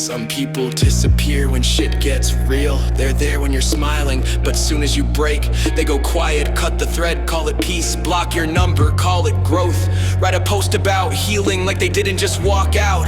Some people disappear when shit gets real. They're there when you're smiling, but soon as you break, they go quiet. Cut the thread, call it peace. Block your number, call it growth. Write a post about healing like they didn't just walk out.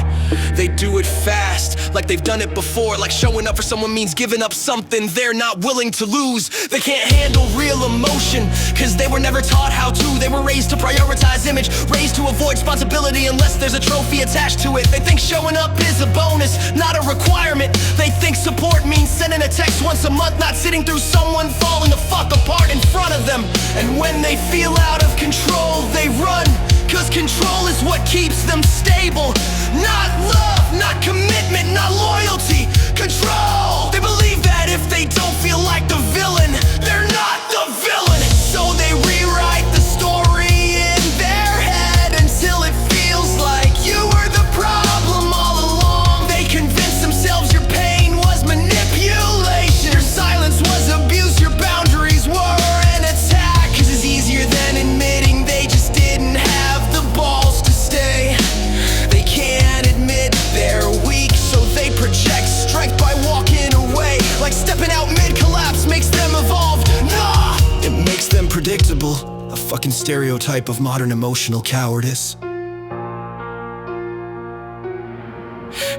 They do it fast, like they've done it before. Like showing up for someone means giving up something they're not willing to lose. They can't handle real emotion, cause they were never taught how to. They were raised to prioritize image, raised to avoid responsibility unless there's a trophy attached to it. They think showing up is a bonus, not a requirement. They think support means sending a text once a month, not sitting through someone falling the fuck apart in front of them. And when they feel out of control, they run, cause control is what keeps them stable. Not love, not commitment, not loyalty. Control! They believe that if they don't feel like the villain, they're not the villain. So they rewrite the story in their head until it feels like you were the problem all along. They convince themselves your pain was manipulation, your silence was abuse, your boundaries were an attack. Cause it's easier than admitting they just didn't have the balls to stay. They can't admit they're weak, so they project strength by walking away. Like stepping out mid-collapse makes them evolve. Nah! It makes them predictable. A fucking stereotype of modern emotional cowardice.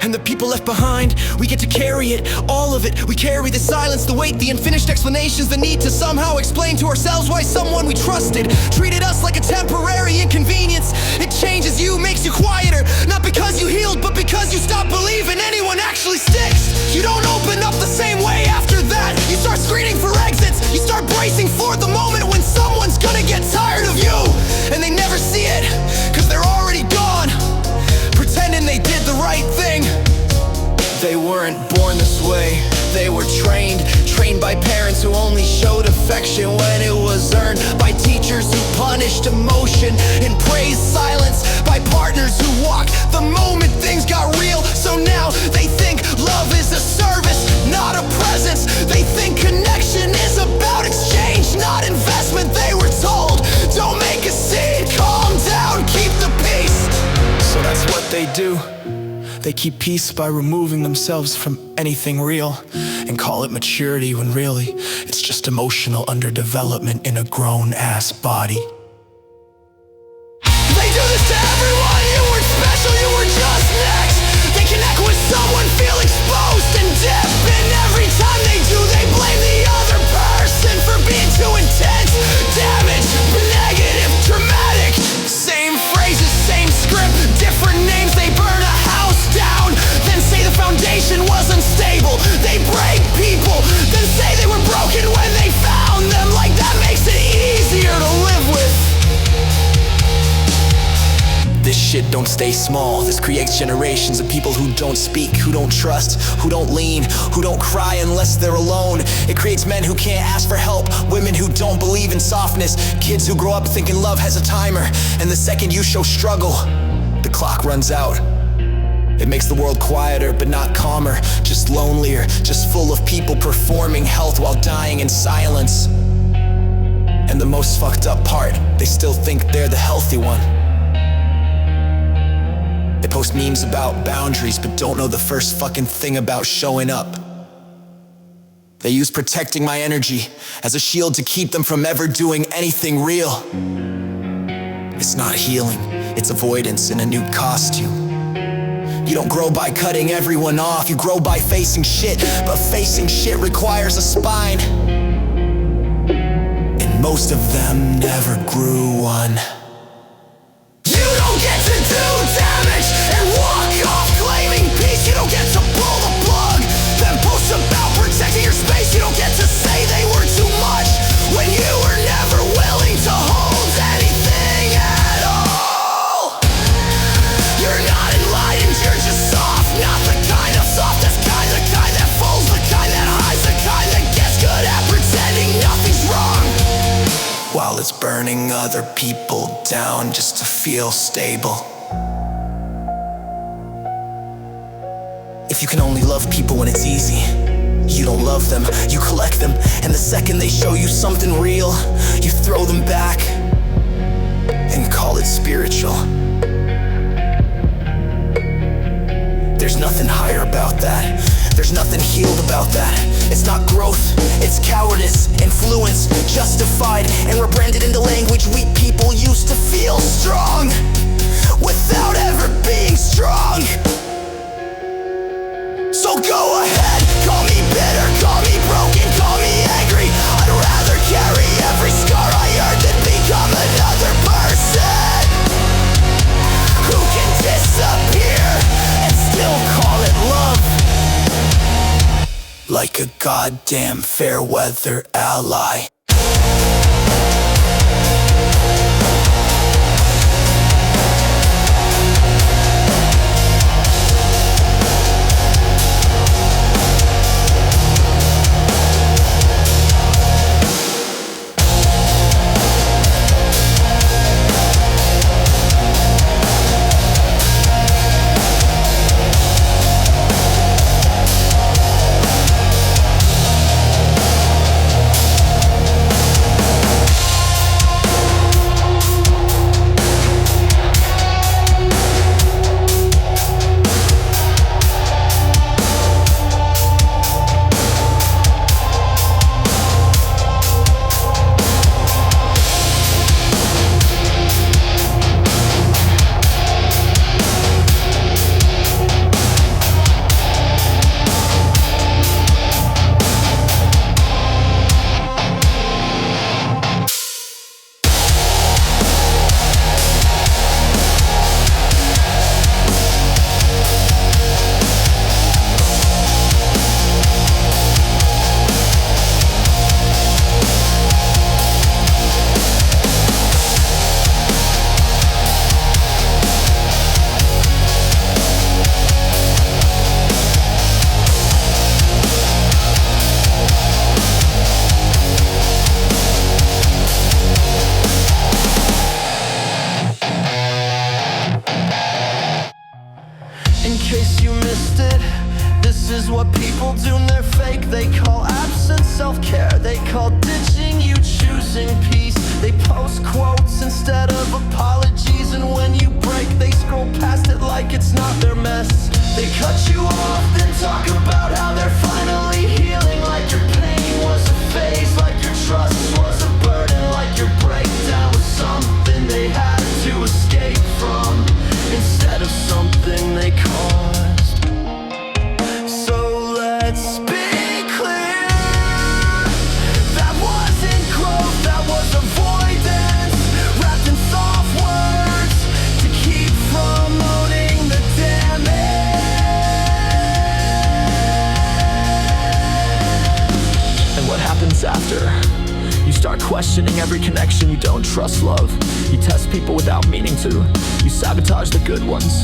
And the people left behind, we get to carry it, all of it. We carry the silence, the weight, the unfinished explanations, the need to somehow explain to ourselves why someone we trusted treated us like a temporary inconvenience. It changes you, makes you quieter, not because you healed, but because you stopped believing anyone actually sticks. You don't open up the same way after that. You start screening for exits, you start bracing for the moment when someone's gonna get tired of you. And they never see it, cause they're already gone, pretending they did the right thing. They weren't born this way, they were trained by parents who only showed affection when it was earned, by teachers who punished emotion and praised silence, by partners who walked the moment things got real. So now they think love is a service, not a presence. They think connection is about exchange, not investment. They were told, don't make a scene, calm down, keep the peace. So that's what they do. They keep peace by removing themselves from anything real and call it maturity when really it's just emotional underdevelopment in a grown-ass body. They do this to everyone. You weren't special, you were just next. They connect with someone, feel exposed and dip, and every time they do, they blame the other person for being too intense, damaged, negative, dramatic. Same phrases, same script, different names. They burn a house down, then say the foundation was unstable. They break people, then say they were broken when they found them. Like that makes it easier to live with. This shit don't stay small. This creates generations of people who don't speak, who don't trust, who don't lean, who don't cry unless they're alone. It creates men who can't ask for help, women who don't believe in softness, kids who grow up thinking love has a timer, and the second you show struggle, the clock runs out. It makes the world quieter, but not calmer, just lonelier, just full of people performing health while dying in silence. And the most fucked up part, they still think they're the healthy one. They post memes about boundaries, but don't know the first fucking thing about showing up. They use protecting my energy as a shield to keep them from ever doing anything real. It's not healing, it's avoidance in a new costume. You don't grow by cutting everyone off, you grow by facing shit, but facing shit requires a spine. And most of them never grew one. You don't get to do damage and walk off claiming peace. You don't get to pull the plug, then post about protecting your space. You don't get to say they were too much when you were never willing to hold anything at all. You're not enlightened, you're just soft. Not the kind of soft that's kind, the kind that folds, the kind that hides, the kind that gets good at pretending nothing's wrong, while it's burning other people down just to feel stable. If you can only love people when it's easy, you don't love them, you collect them. And the second they show you something real, you throw them back and call it spiritual. There's nothing higher about that. There's nothing healed about that. It's not growth, it's cowardice, influence, justified and rebranded into language weak people used to feel strong without ever being strong. So go ahead, call me bitter, call me broken, call me angry. I'd rather carry every scar I earned than become another person who can disappear and still call it love, like a goddamn Fairweather ally. In case you missed it, this is what people do when they're fake. They call absence self-care, they call ditching you choosing peace. They post quotes instead of apologies, and when you break, they scroll past it like it's not their mess. They cut you off, then talk about how they're finally healing, like your pain was a phase, like your trust was a burden, like your breakdown was something they had to escape from instead of something they caused. So let's be clear, that wasn't growth, that was avoidance, wrapped in soft words to keep from owning the damage. And what happens after? You start questioning every connection, you don't trust love. You test people without meaning to. You sabotage the good ones.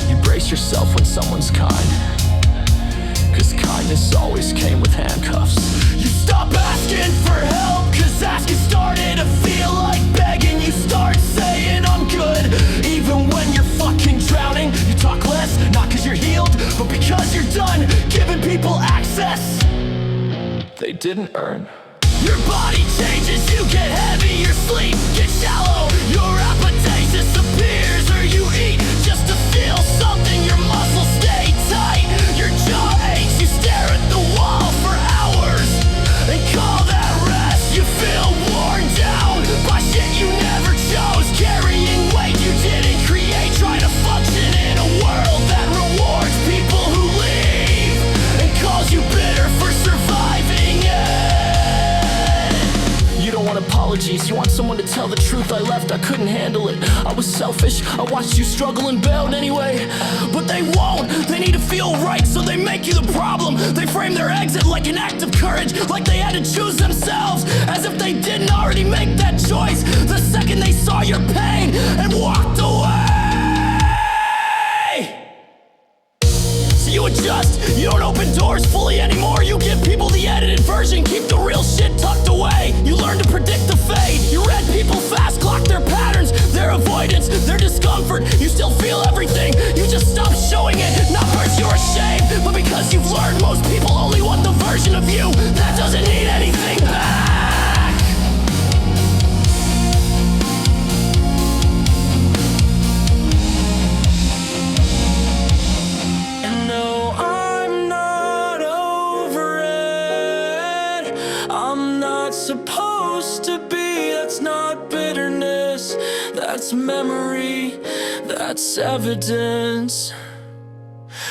You brace yourself when someone's kind, 'cause kindness always came with handcuffs. You stop asking for help, 'cause asking started to feel like begging. You start saying I'm good, even when you're fucking drowning. You talk less, not 'cause you're healed, but because you're done giving people access they didn't earn. Your body changes, you get heavy, your sleep gets shallow, your appetite disappears, or you eat just to feel something. Your muscles stay tight, your jaw aches, you stare at the wall for hours and call that rest. You feel worn down by shit you never chose, carrying weight you didn't create, trying to function in a world that rewards people who leave and calls you bitter for surviving it. You don't want apologies, you want someone to tell the truth. I left, I couldn't handle it, I was selfish, I watched you struggle and bailed anyway. But they won't, they need to feel right, so they make you the problem. They frame their exit like an act of courage, like they had to choose themselves, as if they didn't already make that choice the second they saw your pain and walked away. So you adjust, you don't open doors fully anymore. You give people the edited version, keep the real shit tucked away. You learn to predict the fate. You read people fast, clock their patterns, their avoidance, their discomfort. You still feel everything, you just stop showing it, not because you're ashamed, but because you've learned most people only want the version of you that doesn't need anything back. And supposed to be. That's not bitterness, that's memory, that's evidence.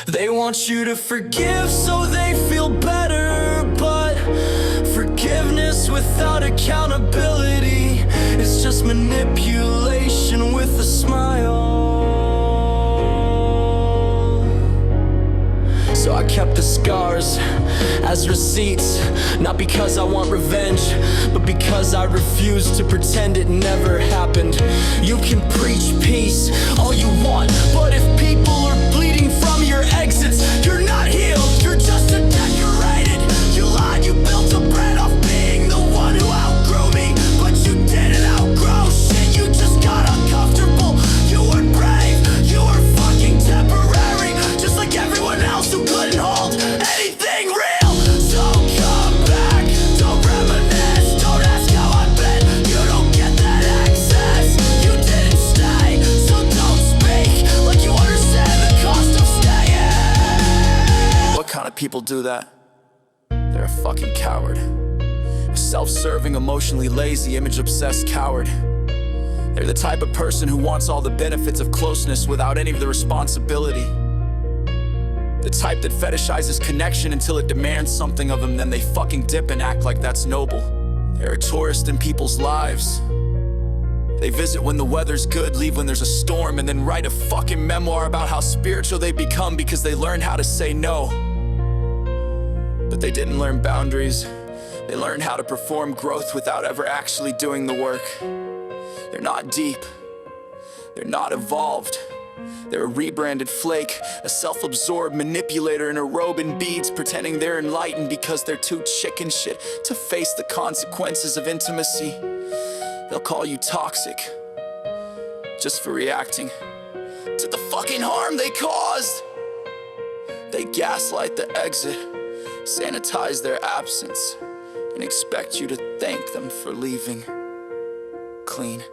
They want you to forgive so they feel better, but forgiveness without accountability is just manipulation with a smile. So I kept the scars as receipts, not because I want revenge, but because I refuse to pretend it never happened. You can preach peace all you want, but if people are bleeding from your exits, you're not healed, you're just a decorated. You lied, you built a brand off being the one who outgrew me, but you didn't outgrow shit, you just got uncomfortable. You weren't brave, you were fucking temporary, just like everyone else who couldn't hold anything real. So come back, don't reminisce, don't ask how I've been, you don't get that access. You didn't stay, so don't speak like you understand the cost of staying. What kind of people do that? They're a fucking coward. A self-serving, emotionally lazy, image-obsessed coward. They're the type of person who wants all the benefits of closeness without any of the responsibility. The type that fetishizes connection until it demands something of them, then they fucking dip and act like that's noble. They're a tourist in people's lives. They visit when the weather's good, leave when there's a storm, and then write a fucking memoir about how spiritual they become because they learned how to say no. But they didn't learn boundaries. They learned how to perform growth without ever actually doing the work. They're not deep. They're not evolved. They're a rebranded flake, a self-absorbed manipulator in a robe and beads, pretending they're enlightened because they're too chicken shit to face the consequences of intimacy. They'll call you toxic just for reacting to the fucking harm they caused. They gaslight the exit, sanitize their absence, and expect you to thank them for leaving clean.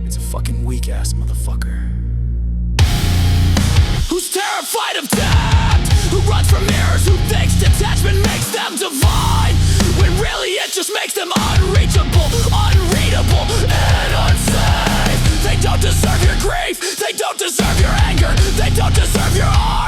It's a fucking weak-ass motherfucker who's terrified of death, who runs from mirrors, who thinks detachment makes them divine, when really it just makes them unreachable, unreadable, and unsafe. They don't deserve your grief, they don't deserve your anger, they don't deserve your art.